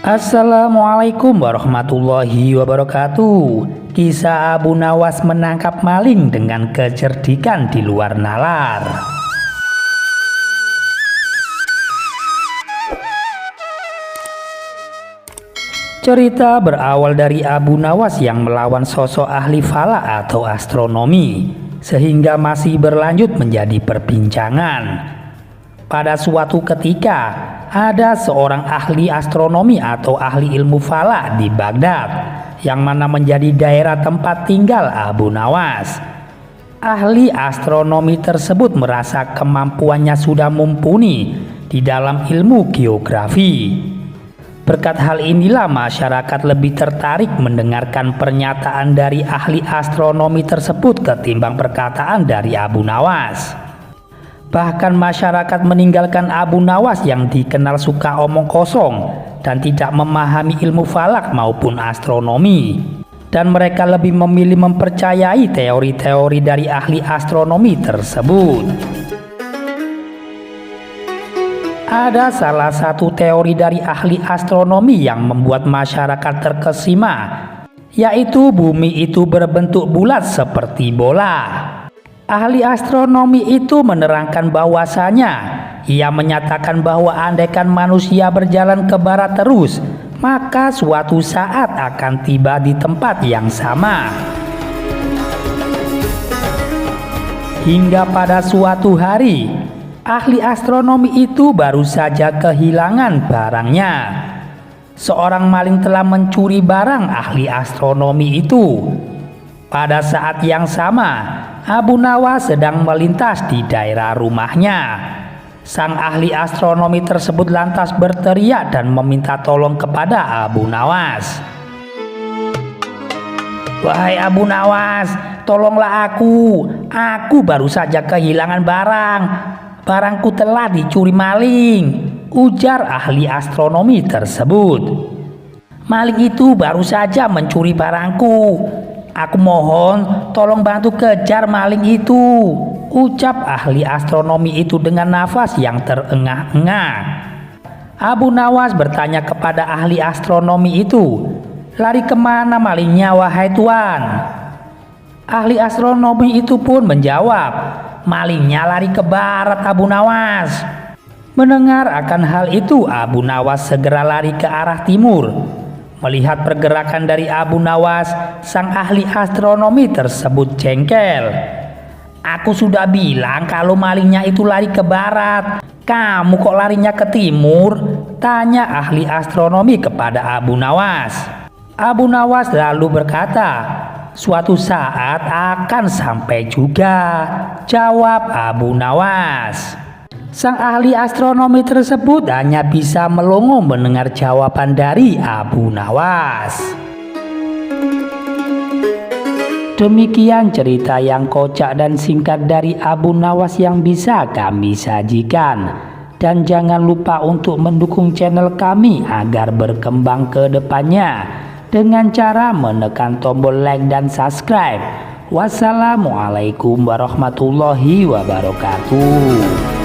Assalamualaikum warahmatullahi wabarakatuh. Kisah Abu Nawas menangkap maling dengan kecerdikan di luar nalar. Cerita berawal dari Abu Nawas yang melawan sosok ahli falak atau astronomi, sehingga masih berlanjut menjadi perbincangan. Pada suatu ketika, ada seorang ahli astronomi atau ahli ilmu falak di Baghdad, yang mana menjadi daerah tempat tinggal Abu Nawas. Ahli astronomi tersebut merasa kemampuannya sudah mumpuni di dalam ilmu geografi. Berkat hal inilah masyarakat lebih tertarik mendengarkan pernyataan dari ahli astronomi tersebut ketimbang perkataan dari Abu Nawas. Bahkan masyarakat meninggalkan Abu Nawas yang dikenal suka omong kosong dan tidak memahami ilmu falak maupun astronomi. Dan mereka lebih memilih mempercayai teori-teori dari ahli astronomi tersebut. Ada salah satu teori dari ahli astronomi yang membuat masyarakat terkesima, yaitu bumi itu berbentuk bulat seperti bola. Ahli astronomi itu menerangkan bahwasanya ia menyatakan bahwa andaikan manusia berjalan ke barat terus, maka suatu saat akan tiba di tempat yang sama. Hingga pada suatu hari, ahli astronomi itu baru saja kehilangan barangnya. Seorang maling telah mencuri barang ahli astronomi itu. Pada saat yang sama, Abu Nawas sedang melintas di daerah rumahnya. Sang ahli astronomi tersebut lantas berteriak dan meminta tolong kepada Abu Nawas. "Wahai Abu Nawas, tolonglah aku. Aku baru saja kehilangan barang. Barangku telah dicuri maling," ujar ahli astronomi tersebut. "Maling itu baru saja mencuri barangku. Aku mohon tolong bantu kejar maling itu," ucap ahli astronomi itu dengan nafas yang terengah-engah. Abu Nawas bertanya kepada ahli astronomi itu, "Lari kemana malingnya wahai tuan?" Ahli astronomi itu pun menjawab, "Malingnya lari ke barat Abu Nawas." Mendengar akan hal itu, Abu Nawas segera lari ke arah timur. Melihat pergerakan dari Abu Nawas, sang ahli astronomi tersebut jengkel. "Aku sudah bilang kalau malingnya itu lari ke barat. Kamu kok larinya ke timur?" tanya ahli astronomi kepada Abu Nawas. Abu Nawas lalu berkata, "Suatu saat akan sampai juga," jawab Abu Nawas. Sang ahli astronomi tersebut hanya bisa melongo mendengar jawaban dari Abu Nawas. Demikian cerita yang kocak dan singkat dari Abu Nawas yang bisa kami sajikan. Dan jangan lupa untuk mendukung channel kami agar berkembang ke depannya dengan cara menekan tombol like dan subscribe. Wassalamualaikum warahmatullahi wabarakatuh.